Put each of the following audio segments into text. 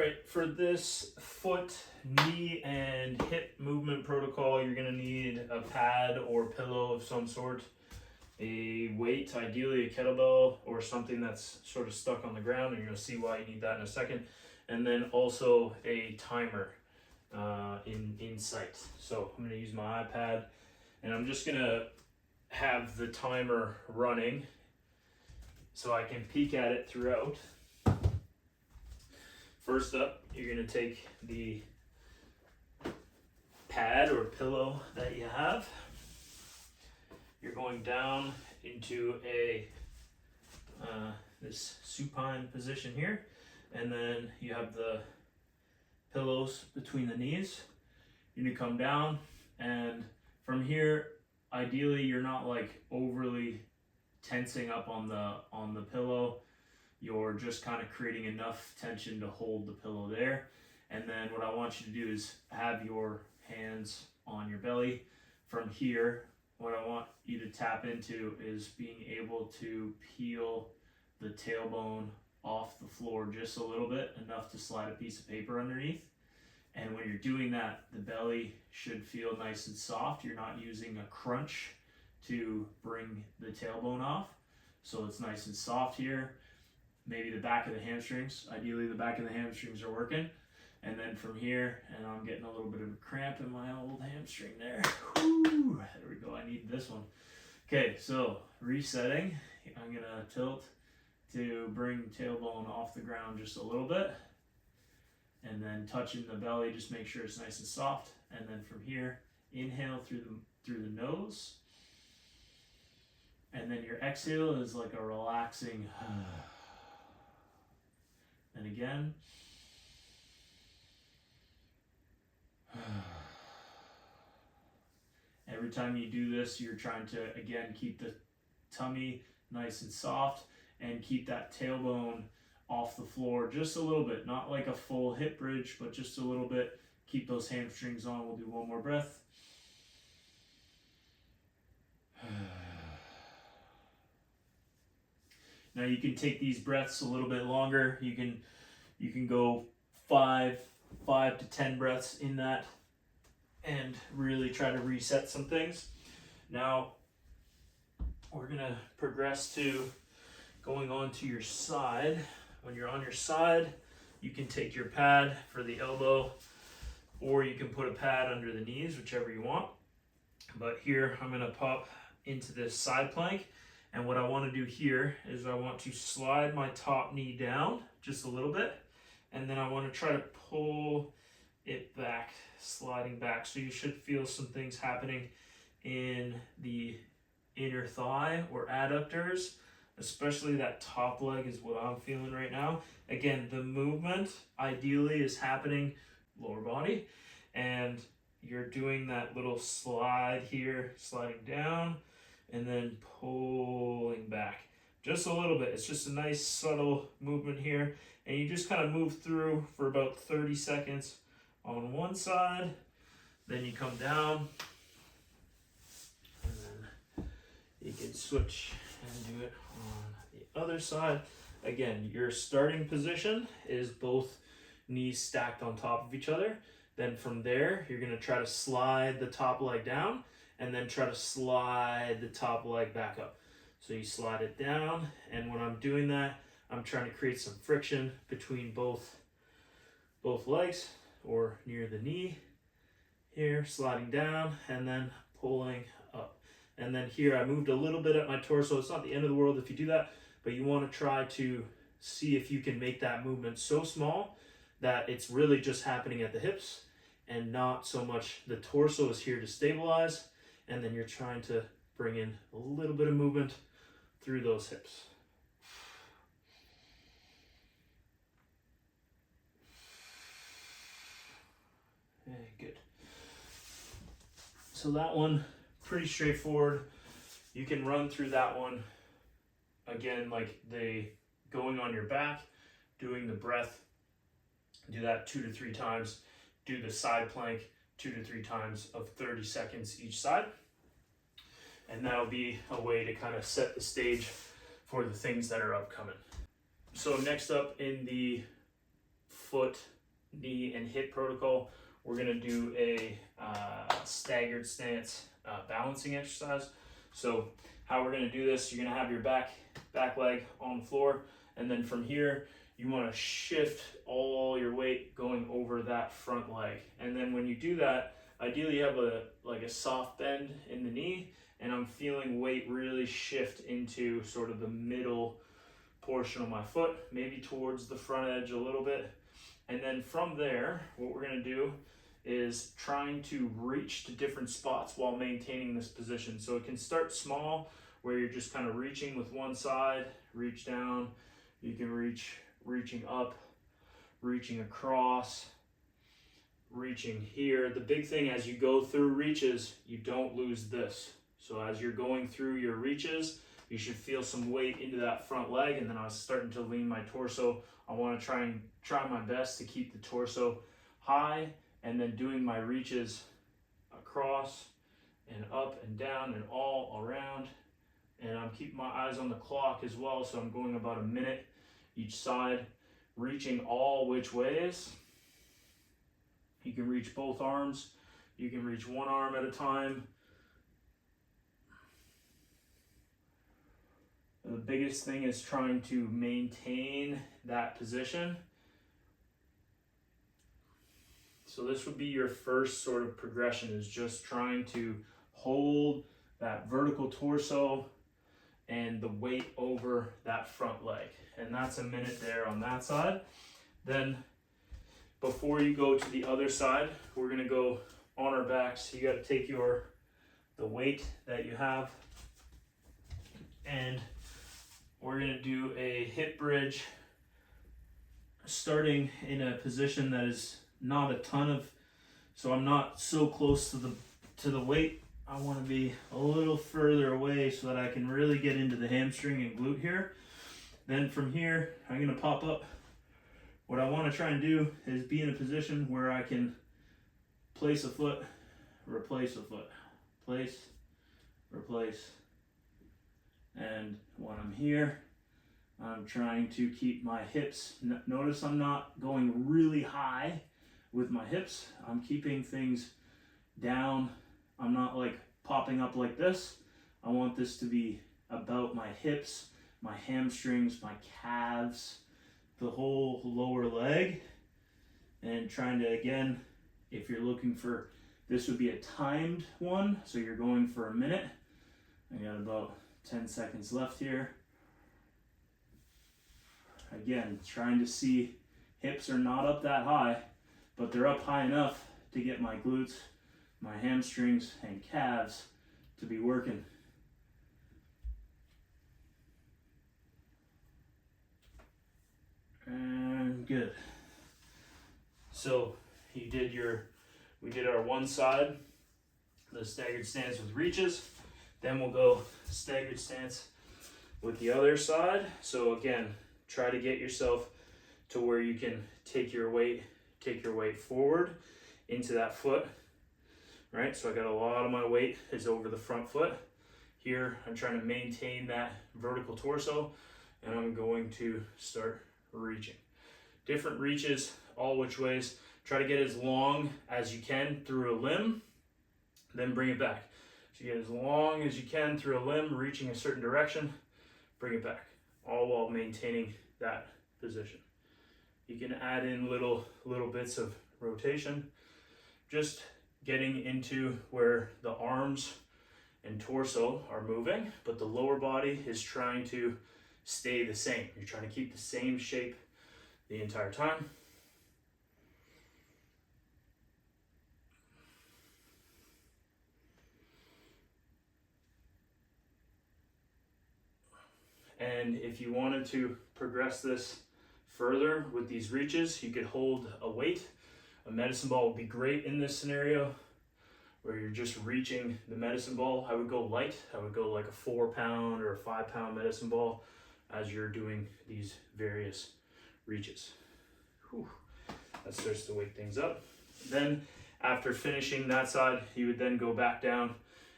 right, for this foot, knee, and hip movement protocol, you're gonna need a pad or pillow of some sort, a weight, ideally a kettlebell or something that's sort of stuck on the ground, and you're gonna see why you need that in a second. And then also a timer in sight. So I'm gonna use my iPad, and I'm just gonna have the timer running so I can peek at it throughout. First up, you're going to take the pad or pillow that you have. You're going down into a this supine position here, and then you have the pillows between the knees. You're going to come down, and from here, ideally, you're not like overly tensing up on the pillow. You're just kind of creating enough tension to hold the pillow there. And then what I want you to do is have your hands on your belly. From here, what I want you to tap into is being able to peel the tailbone off the floor just a little bit, enough to slide a piece of paper underneath. And when you're doing that, the belly should feel nice and soft. You're not using a crunch to bring the tailbone off. So it's nice and soft here. Maybe the back of the hamstrings. Ideally, the back of the hamstrings are working. And then from here, and I'm getting a little bit of a cramp in my old hamstring there. Whew, there we go. I need this one. Okay, so resetting. I'm going to tilt to bring tailbone off the ground just a little bit. And then touching the belly, just make sure it's nice and soft. And then from here, inhale through the nose. And then your exhale is like a relaxing. And again. Every time you do this, you're trying to, again, keep the tummy nice and soft and keep that tailbone off the floor just a little bit. Not like a full hip bridge, but just a little bit. Keep those hamstrings on. We'll do one more breath. Now you can take these breaths a little bit longer. You can go 5 to 10 breaths in that and really try to reset some things. Now we're gonna progress to going on to your side. When you're on your side, you can take your pad for the elbow, or you can put a pad under the knees, whichever you want. But here I'm gonna pop into this side plank. And what I want to do here is I want to slide my top knee down just a little bit. And then I want to try to pull it back, sliding back. So you should feel some things happening in the inner thigh or adductors, especially that top leg is what I'm feeling right now. Again, the movement ideally is happening lower body. And you're doing that little slide here, sliding down, and then pulling back just a little bit. It's just a nice subtle movement here, and you just kind of move through for about 30 seconds on one side, then you come down, and then you can switch and do it on the other side. Again, your starting position is both knees stacked on top of each other. Then from there, you're going to try to slide the top leg down, and then try to slide the top leg back up. So you slide it down, and when I'm doing that, I'm trying to create some friction between both legs or near the knee. Here, sliding down and then pulling up. And then here I moved a little bit at my torso. It's not the end of the world if you do that, but you want to try to see if you can make that movement so small that it's really just happening at the hips and not so much the torso is here to stabilize. And then you're trying to bring in a little bit of movement through those hips. Okay, good. So that one, pretty straightforward. You can run through that one again, like going on your back, doing the breath, do that 2 to 3 times, do the side plank 2 to 3 times of 30 seconds each side. And that'll be a way to kind of set the stage for the things that are upcoming. So next up in the foot knee and hip protocol, we're gonna do a staggered stance balancing exercise. So how we're gonna do this, you're gonna have your back leg on the floor, and then from here, you wanna shift all your weight going over that front leg. And then when you do that, ideally you have a soft bend in the knee, and I'm feeling weight really shift into sort of the middle portion of my foot, maybe towards the front edge a little bit. And then from there, what we're gonna do is trying to reach to different spots while maintaining this position. So it can start small, where you're just kind of reaching with one side, reach down, you can reaching up, reaching across, reaching here. The big thing as you go through reaches, you don't lose this. So as you're going through your reaches, you should feel some weight into that front leg, and then I was starting to lean my torso. I want to try my best to keep the torso high, and then doing my reaches across and up and down and all around. And I'm keeping my eyes on the clock as well, so I'm going about a minute each side, reaching all which ways. You can reach both arms, you can reach one arm at a time. The biggest thing is trying to maintain that position. So this would be your first sort of progression, is just trying to hold that vertical torso and the weight over that front leg. And that's a minute there on that side. Then before you go to the other side, we're gonna go on our backs. You gotta take the weight that you have, and we're gonna do a hip bridge, starting in a position that is not a ton of, so I'm not so close to the weight. I want to be a little further away so that I can really get into the hamstring and glute here. Then from here, I'm gonna pop up. What I want to try and do is be in a position where I can place a foot, replace a foot, place, replace. And when I'm here, I'm trying to keep my hips. Notice I'm not going really high with my hips. I'm keeping things down. I'm not like popping up like this. I want this to be about my hips, my hamstrings, my calves, the whole lower leg. And trying to, again, if you're looking for, this would be a timed one, so you're going for a minute. I got about 10 seconds left here. Again, trying to see, hips are not up that high, but they're up high enough to get my glutes, my hamstrings, and calves to be working. And good. So we did our one side, the staggered stance with reaches. Then we'll go staggered stance with the other side. So again, try to get yourself to where you can take your weight forward into that foot, right? So I got a lot of my weight is over the front foot. Here, I'm trying to maintain that vertical torso, and I'm going to start reaching. Different reaches, all which ways. Try to get as long as you can through a limb, then bring it back. So you get as long as you can through a limb, reaching a certain direction, bring it back, all while maintaining that position. You can add in little bits of rotation, just getting into where the arms and torso are moving, but the lower body is trying to stay the same. You're trying to keep the same shape the entire time. And if you wanted to progress this further with these reaches, you could hold a weight. A medicine ball would be great in this scenario, where you're just reaching the medicine ball. I would go light. I would go like a 4 pound or a 5 pound medicine ball as you're doing these various reaches. Whew. That starts to wake things up. Then after finishing that side, you would then go back down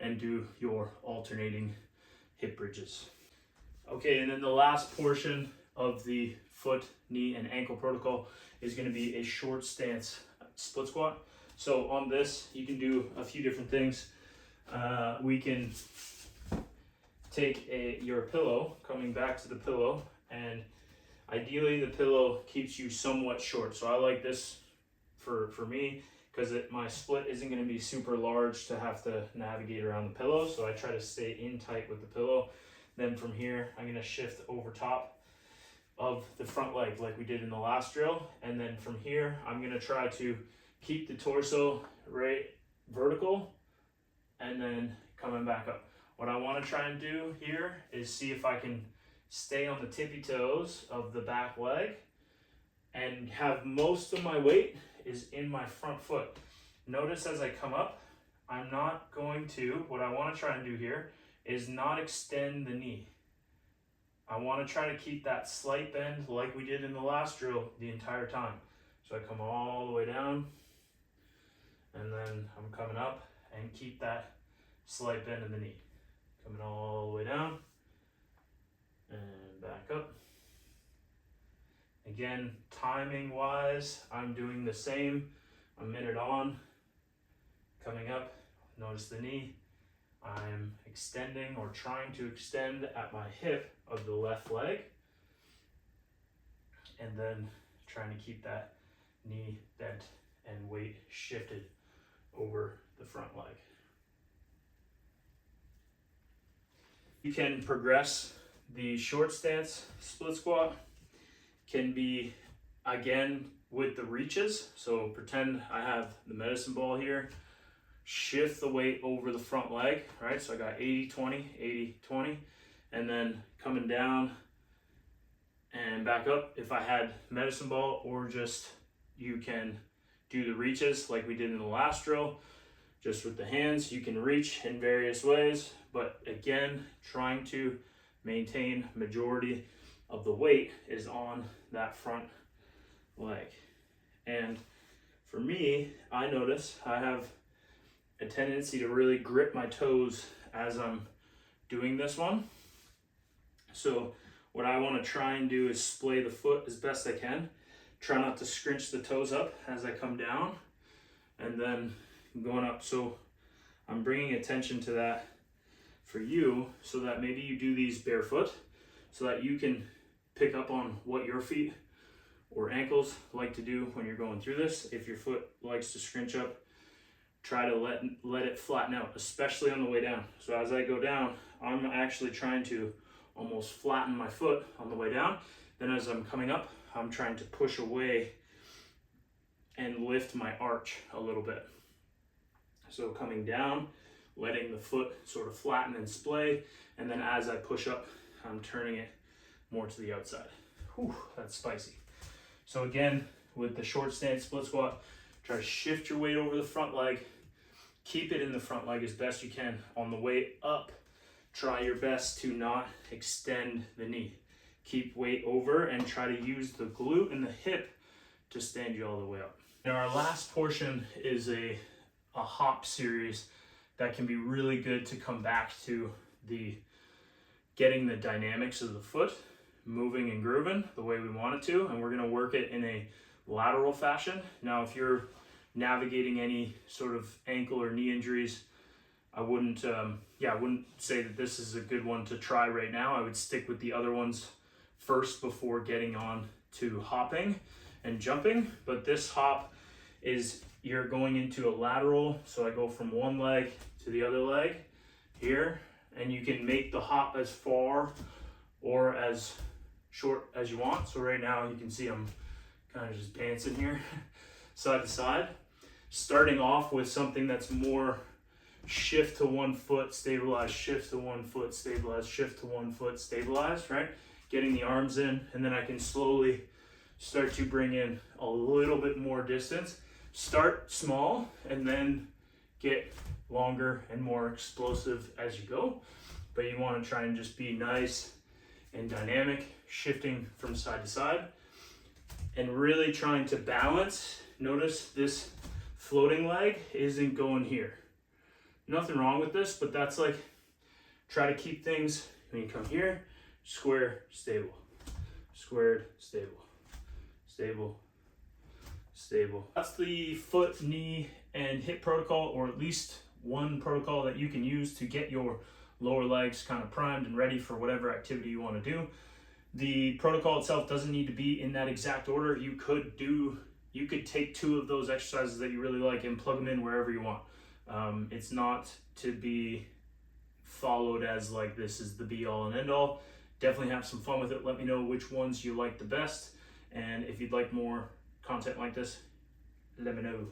and do your alternating hip bridges. Okay, and then the last portion of the foot, knee, and ankle protocol is going to be a short stance split squat. So on this, you can do a few different things. We can take your pillow, coming back to the pillow, and ideally the pillow keeps you somewhat short. So I like this for me, because my split isn't going to be super large to have to navigate around the pillow. So I try to stay in tight with the pillow. Then from here, I'm going to shift over top of the front leg like we did in the last drill. And then from here, I'm going to try to keep the torso right vertical and then coming back up. What I want to try and do here is see if I can stay on the tippy toes of the back leg and have most of my weight is in my front foot. Notice as I come up, I'm not going to, what I want to try and do here is not extend the knee. I want to try to keep that slight bend like we did in the last drill the entire time. So I come all the way down, and then I'm coming up and keep that slight bend in the knee. Coming all the way down and back up. Again, timing wise, I'm doing the same. A minute on, coming up, notice the knee. I'm extending or trying to extend at my hip of the left leg, and then trying to keep that knee bent and weight shifted over the front leg. You can progress the short stance split squat, can be again with the reaches. So pretend I have the medicine ball here, shift the weight over the front leg, right? So I got 80-20, 80-20, and then coming down and back up if I had medicine ball, or just you can do the reaches like we did in the last drill, just with the hands. You can reach in various ways, but again, trying to maintain majority of the weight is on that front leg. And for me, I notice I have a tendency to really grip my toes as I'm doing this one. So what I want to try and do is splay the foot as best I can. Try not to scrunch the toes up as I come down, and then going up. So I'm bringing attention to that for you, so that maybe you do these barefoot, so that you can pick up on what your feet or ankles like to do when you're going through this. If your foot likes to scrunch up, try to let it flatten out, especially on the way down. So as I go down, I'm actually trying to almost flatten my foot on the way down. Then as I'm coming up, I'm trying to push away and lift my arch a little bit. So coming down, letting the foot sort of flatten and splay, and then as I push up, I'm turning it more to the outside. Whew, that's spicy. So again, with the short stance split squat, try to shift your weight over the front leg, keep it in the front leg as best you can. On the way up, try your best to not extend the knee. Keep weight over and try to use the glute and the hip to stand you all the way up. Now our last portion is a hop series that can be really good to come back to the getting the dynamics of the foot moving and grooving the way we want it to, and we're going to work it in a lateral fashion. Now if you're navigating any sort of ankle or knee injuries, I wouldn't say that this is a good one to try right now. I would stick with the other ones first before getting on to hopping and jumping. But this hop is, you're going into a lateral, so I go from one leg to the other leg here, and you can make the hop as far or as short as you want. So right now you can see I'm kind of just dancing here side to side, starting off with something that's more shift to one foot, stabilize, shift to one foot, stabilize, shift to one foot, stabilize, right? Getting the arms in, and then I can slowly start to bring in a little bit more distance. Start small and then get longer and more explosive as you go. But you want to try and just be nice and dynamic, shifting from side to side and really trying to balance. Notice this floating leg isn't going here. Nothing wrong with this, but that's like, try to keep things when you come here, square, stable. squared, stable, stable, stable. That's the foot, knee, and hip protocol, or at least one protocol that you can use to get your lower legs kind of primed and ready for whatever activity you want to do. The protocol itself doesn't need to be in that exact order. You could take 2 of those exercises that you really like and plug them in wherever you want. It's not to be followed as like this is the be all and end all. Definitely have some fun with it. Let me know which ones you like the best, and if you'd like more content like this, let me know.